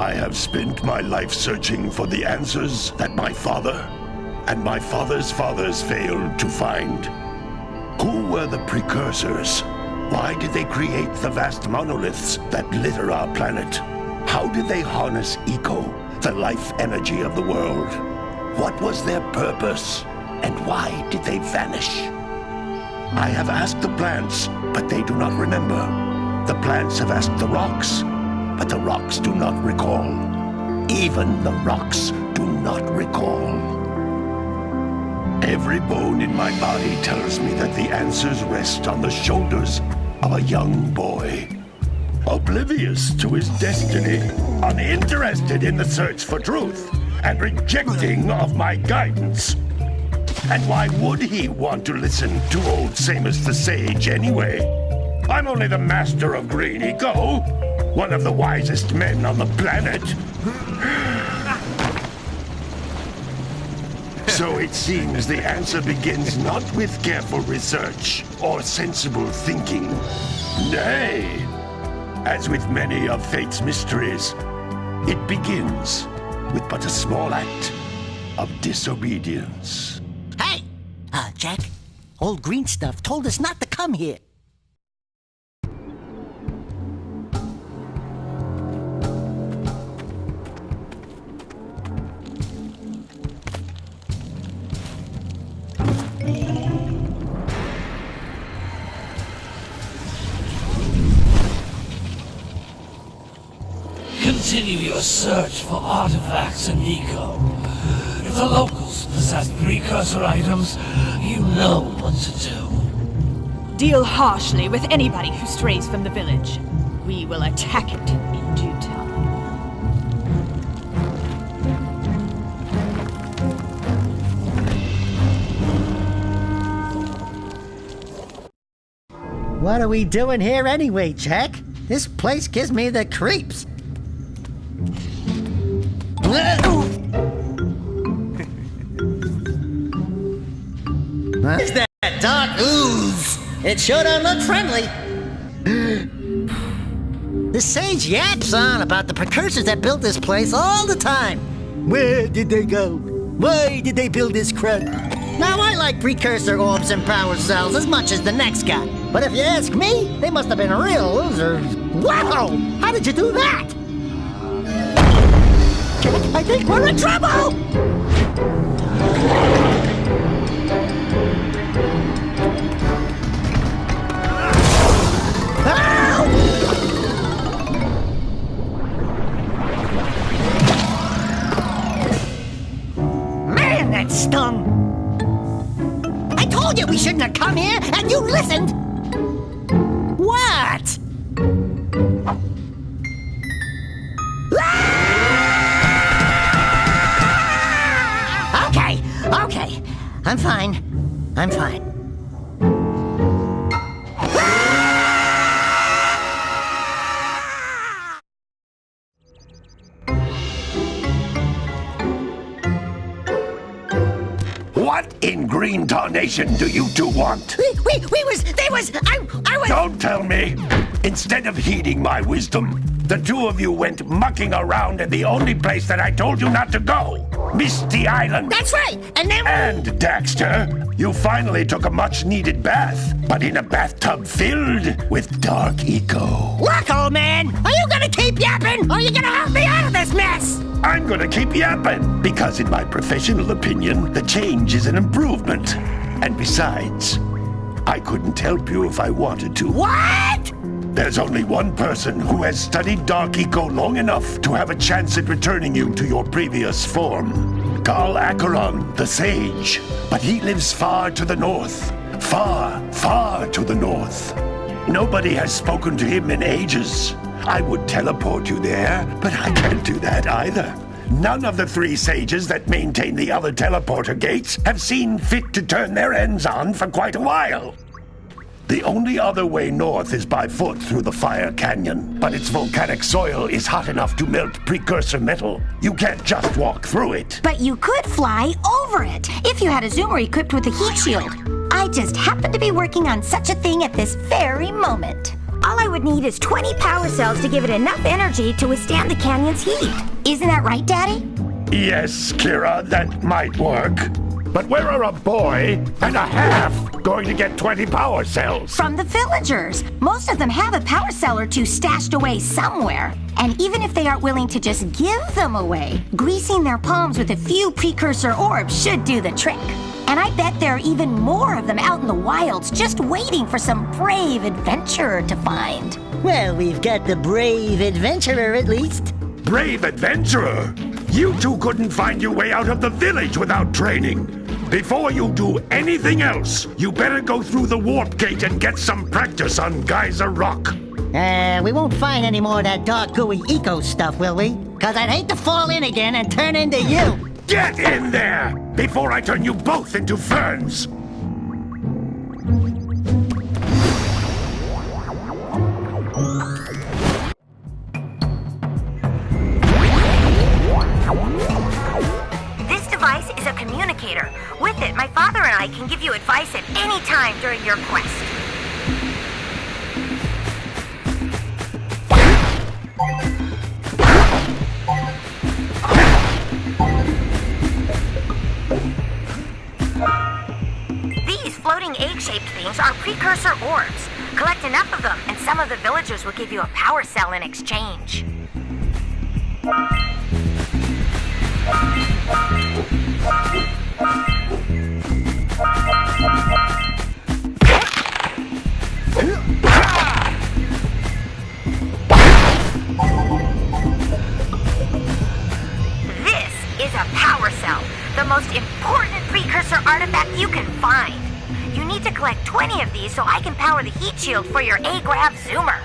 I have spent my life searching for the answers that my father and my father's fathers failed to find. Who were the Precursors? Why did they create the vast monoliths that litter our planet? How did they harness eco, the life energy of the world? What was their purpose? And why did they vanish? I have asked the plants, but they do not remember. The plants have asked the rocks, but the rocks do not recall. Even the rocks do not recall. Every bone in my body tells me that the answers rest on the shoulders of a young boy. Oblivious to his destiny, uninterested in the search for truth, and rejecting of my guidance. And why would he want to listen to old Samus the Sage anyway? I'm only the master of green eco, one of the wisest men on the planet. So it seems the answer begins not with careful research or sensible thinking. Nay, as with many of fate's mysteries, it begins with but a small act of disobedience. Hey! Jack, old green stuff told us not to come here. Continue your search for artifacts and eco. If the locals possess precursor items, you know what to do. Deal harshly with anybody who strays from the village. We will attack it in due time. What are we doing here anyway, Jack? This place gives me the creeps. What is that dark ooze? It sure don't look friendly. The sage yaps on about the precursors that built this place all the time. Where did they go? Why did they build this crud? Now, I like precursor orbs and power cells as much as the next guy. But if you ask me, they must have been real losers. Wow! How did you do that? Jack, I think we're in trouble! Man, that stung! I told you we shouldn't have come here, and you listened! What? Okay. I'm fine. What in green tarnation do you two want? I was... Don't tell me! Instead of heeding my wisdom, the two of you went mucking around in the only place that I told you not to go. Misty Island. That's right, and then... And, Daxter, you finally took a much-needed bath, but in a bathtub filled with dark eco. Look, old man, are you gonna keep yapping, or are you gonna help me out of this mess? I'm gonna keep yapping, because in my professional opinion, the change is an improvement. And besides, I couldn't help you if I wanted to. What? There's only one person who has studied Dark Eco long enough to have a chance at returning you to your previous form. Carl Acheron, the Sage. But he lives far to the north. Far to the north. Nobody has spoken to him in ages. I would teleport you there, but I can't do that either. None of the three sages that maintain the other teleporter gates have seen fit to turn their ends on for quite a while. The only other way north is by foot through the Fire Canyon, but its volcanic soil is hot enough to melt precursor metal. You can't just walk through it. But you could fly over it, if you had a zoomer equipped with a heat shield. I just happen to be working on such a thing at this very moment. All I would need is 20 power cells to give it enough energy to withstand the canyon's heat. Isn't that right, Daddy? Yes, Kira, that might work. But where are a boy and a half going to get 20 power cells? From the villagers. Most of them have a power cell or two stashed away somewhere. And even if they aren't willing to just give them away, greasing their palms with a few precursor orbs should do the trick. And I bet there are even more of them out in the wilds just waiting for some brave adventurer to find. Well, we've got the brave adventurer at least. Brave adventurer? You two couldn't find your way out of the village without training. Before you do anything else, you better go through the warp gate and get some practice on Geyser Rock. We won't find any more of that dark gooey eco stuff, will we? 'Cause I'd hate to fall in again and turn into you. Get in there before I turn you both into ferns. This device is a communicator. With it, my father and I can give you advice at any time during your quest. These floating egg-shaped things are precursor orbs. Collect enough of them, and some of the villagers will give you a power cell in exchange. This is a power cell, the most important precursor artifact you can find. You need to collect 20 of these so I can power the heat shield for your A-Grav zoomer.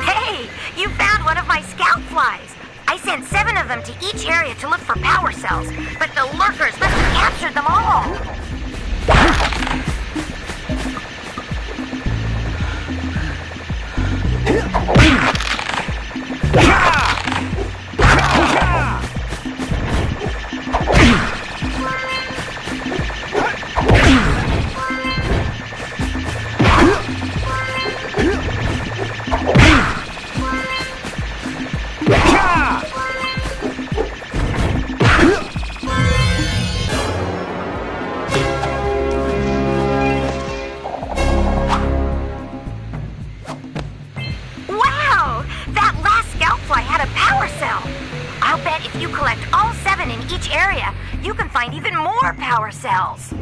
Hey, you found one of my scout flies. I sent 7 of them to each area to look for power cells, but the lurkers must have captured them all. Wow! That last scout fly had a power cell. I'll bet if you collect all 7 in each area, you can find even more power cells.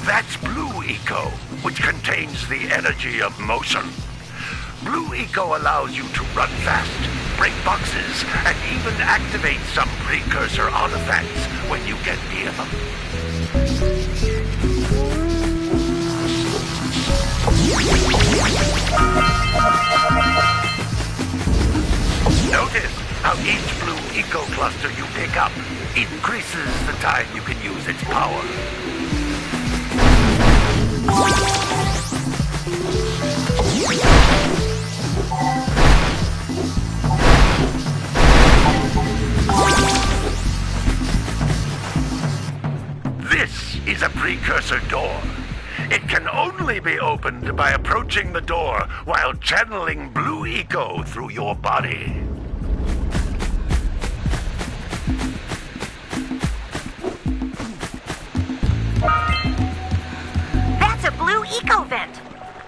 That's Blue Eco, which contains the energy of motion. Blue Eco allows you to run fast, break boxes, and even activate some precursor artifacts when you get near them. Notice how each Blue Eco cluster you pick up increases the time you can use its power. This is a precursor door. It can only be opened by approaching the door while channeling Blue Eco through your body. That's a Blue Eco vent.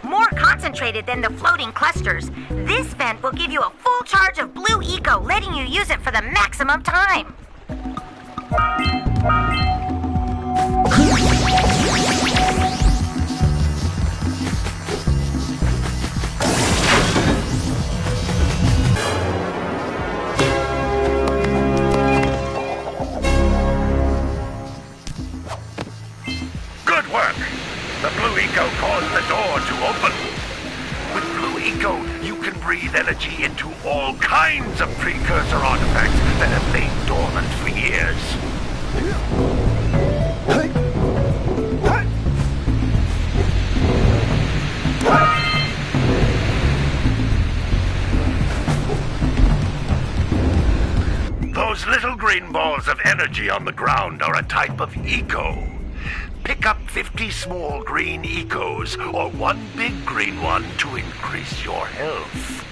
More concentrated than the floating clusters, this vent will give you a full charge of Blue Eco, letting you use it for the maximum time. Good work! The blue eco caused the door to open. With blue eco, you can breathe energy into all kinds of precursor artifacts that have lain dormant for years. Those little green balls of energy on the ground are a type of eco. Pick up 50 small green ecos or one big green one to increase your health.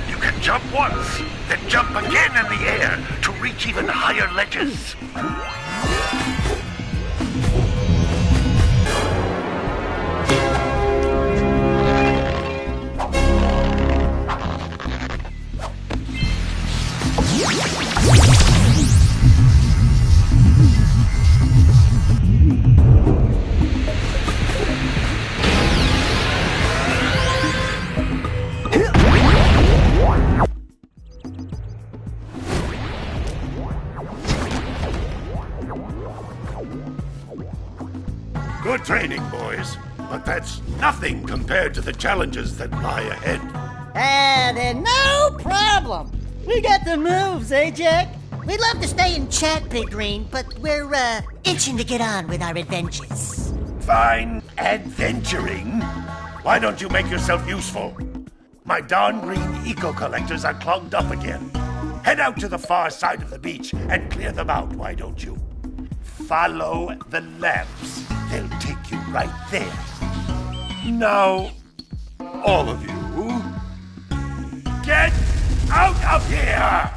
You can jump once, then jump again in the air to reach even higher ledges. Good training, boys. But that's nothing compared to the challenges that lie ahead. Then no problem. We got the moves, eh, Jack? We'd love to stay and chat, Big Green, but we're, itching to get on with our adventures. Fine adventuring. Why don't you make yourself useful? My darn green eco-collectors are clogged up again. Head out to the far side of the beach and clear them out, why don't you? Follow the lamps. They'll take you right there. Now, all of you, get out of here!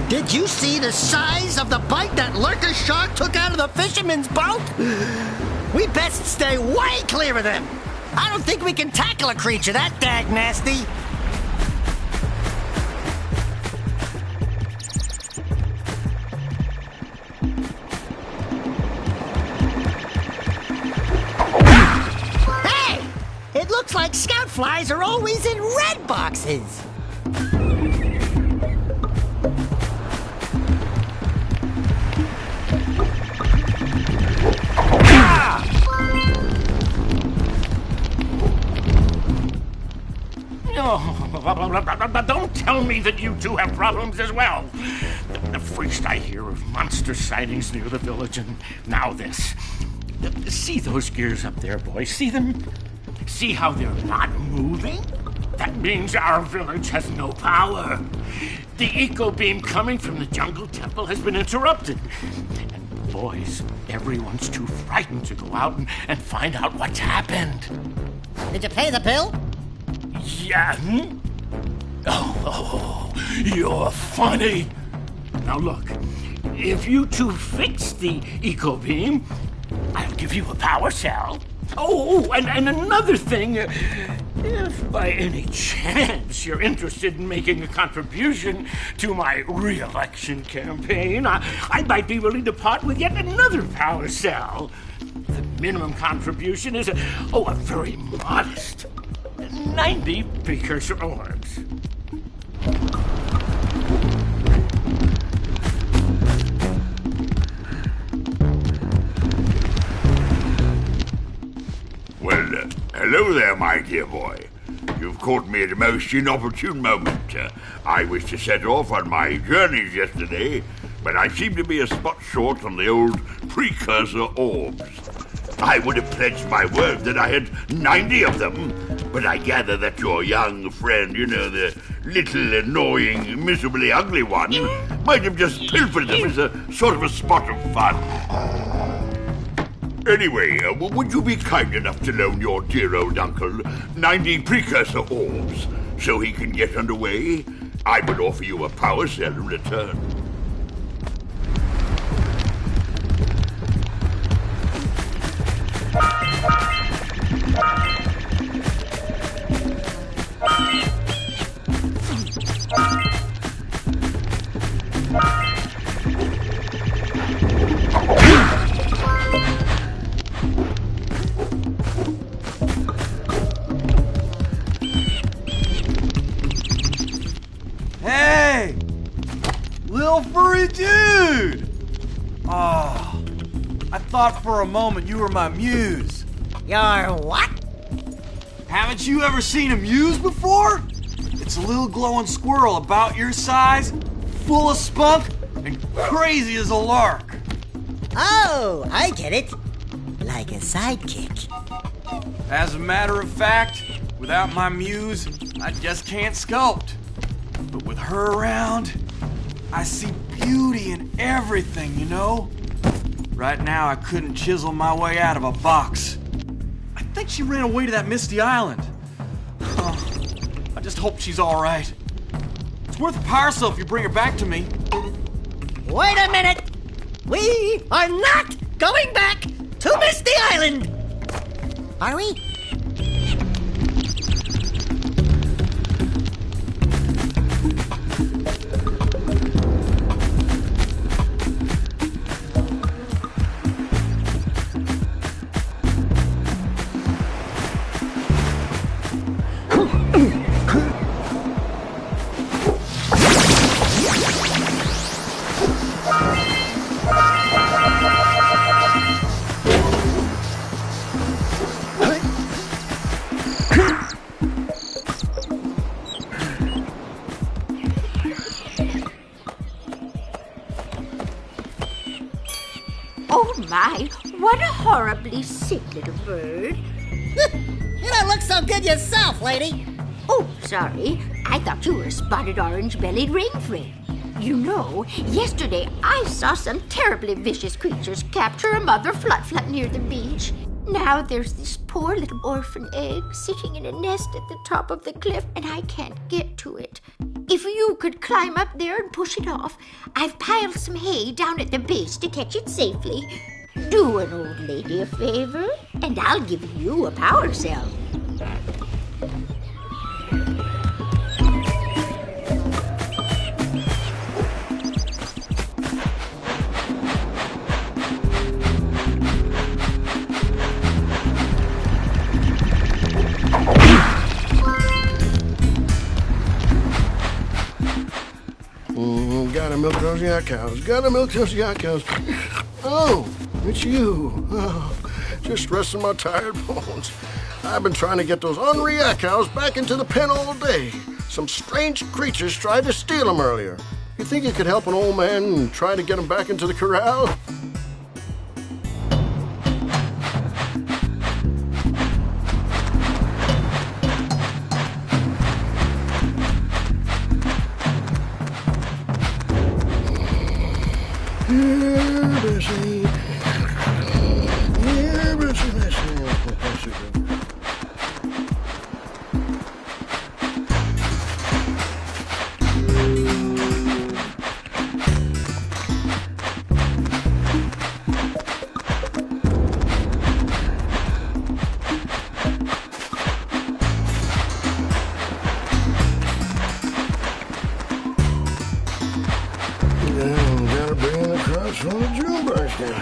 Did you see the size of the bite that lurker shark took out of the fisherman's boat? We best stay way clear of them. I don't think we can tackle a creature that dag nasty. Hey! It looks like scout flies are always in red boxes. Don't tell me that you two have problems as well. First I hear of monster sightings near the village, and now this. See those gears up there, boys? See them? See how they're not moving? That means our village has no power. The eco beam coming from the jungle temple has been interrupted. And boys, everyone's too frightened to go out and find out what's happened. Did you pay the bill? Yeah. Oh, you're funny. Now look, if you two fix the eco beam, I'll give you a power cell. Oh, and another thing, if by any chance you're interested in making a contribution to my re-election campaign, I might be willing to part with yet another power cell. The minimum contribution is a very modest 90 precursor orbs. Well, hello there, my dear boy. You've caught me at a most inopportune moment. I was to set off on my journeys yesterday, but I seem to be a spot short on the old precursor orbs. I would have pledged my word that I had 90 of them. But I gather that your young friend, you know, the little annoying, miserably ugly one, might have just pilfered them as a sort of a spot of fun. Anyway, would you be kind enough to loan your dear old uncle 90 precursor orbs so he can get underway? I would offer you a power cell in return. Hey! Little furry dude! Oh, I thought for a moment you were my muse. Your what? Haven't you ever seen a muse before? It's a little glowing squirrel about your size, full of spunk, and crazy as a lark. Oh, I get it. Like a sidekick. As a matter of fact, without my muse, I just can't sculpt. But with her around, I see beauty in everything, you know? Right now, I couldn't chisel my way out of a box. I think she ran away to that misty island. Oh, I just hope she's all right. It's worth a power cell if you bring her back to me. Wait a minute! We are not going back to Misty Island! Are we? Oh my, what a horribly sick little bird. You don't look so good yourself, lady. Oh, sorry. I thought you were a spotted orange-bellied rainframe. You know, yesterday I saw some terribly vicious creatures capture a mother flut-flut near the beach. Now there's this poor little orphan egg sitting in a nest at the top of the cliff, and I can't get to it. If you could climb up there and push it off, I've piled some hay down at the base to catch it safely. Do an old lady a favor, and I'll give you a power cell. Gotta milk those yak cows. Gotta milk those yak cows. Oh, it's you. Oh, just resting my tired bones. I've been trying to get those ornery yak cows back into the pen all day. Some strange creatures tried to steal them earlier. You think you could help an old man and try to get them back into the corral? Gotta bring the crops from the June basket.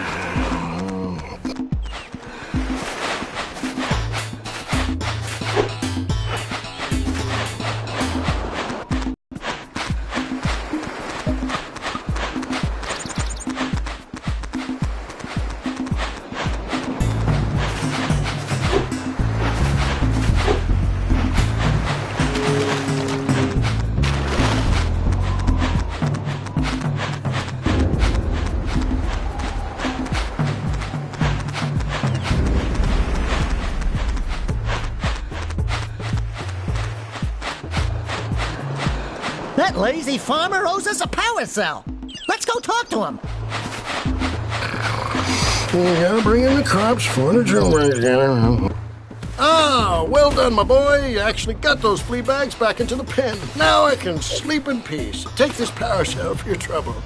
That lazy farmer owes us a power cell. Let's go talk to him. You gotta bring in the cops for the drill. Ah, well done, my boy. You actually got those flea bags back into the pen. Now I can sleep in peace. Take this power cell for your trouble.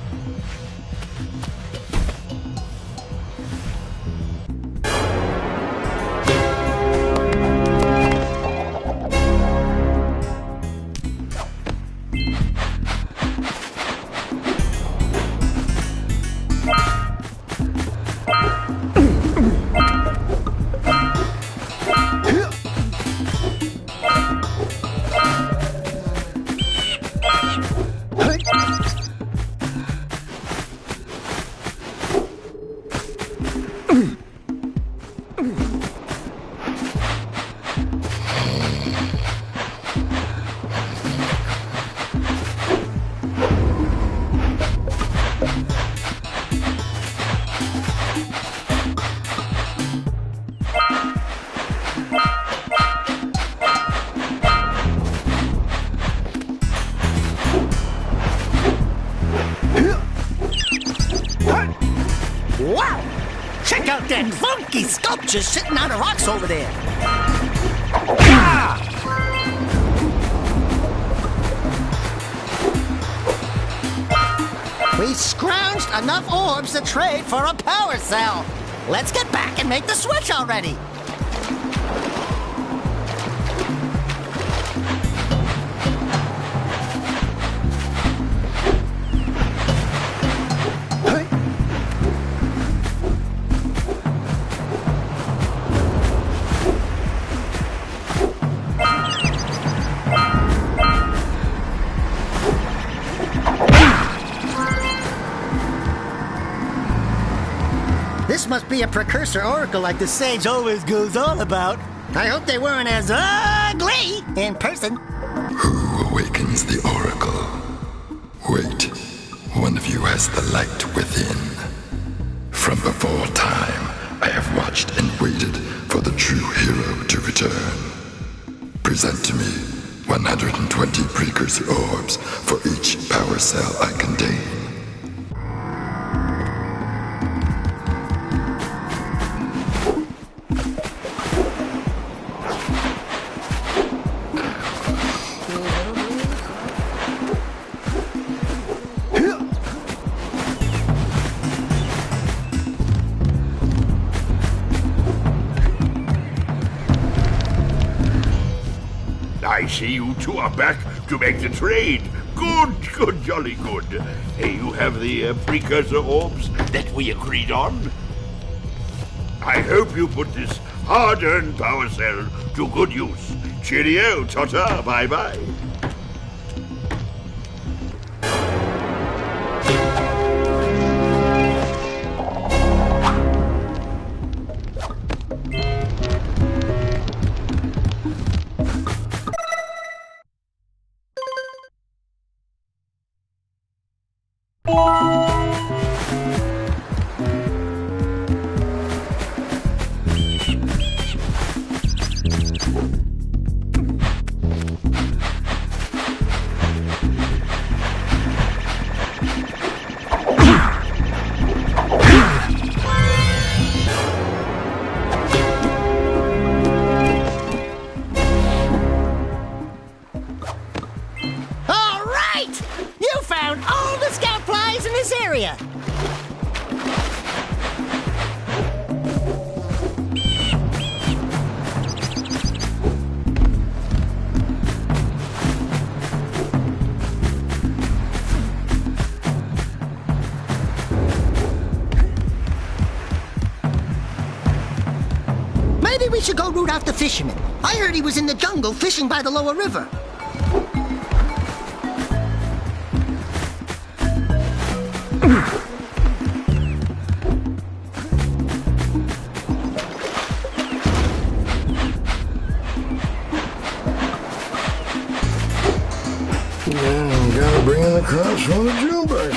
Wow! Check out that funky sculpture sitting out of rocks over there. Ah! We scrounged enough orbs to trade for a power cell. Let's get back and make the switch already. This must be a Precursor oracle like the sage always goes on about. I hope they weren't as ugly in person. Who awakens the oracle? Wait, one of you has the light within. From before time, I have watched and waited for the true hero to return. Present to me 120 Precursor orbs for each power cell I contain. I see you two are back to make the trade. Good, jolly good. Hey, you have the Precursor orbs that we agreed on? I hope you put this hard-earned power cell to good use. Cheerio, ta-ta, bye-bye. Area. Maybe we should go root out the fisherman. I heard he was in the jungle fishing by the lower river. Yeah, gotta bring in the crops from the Junebird.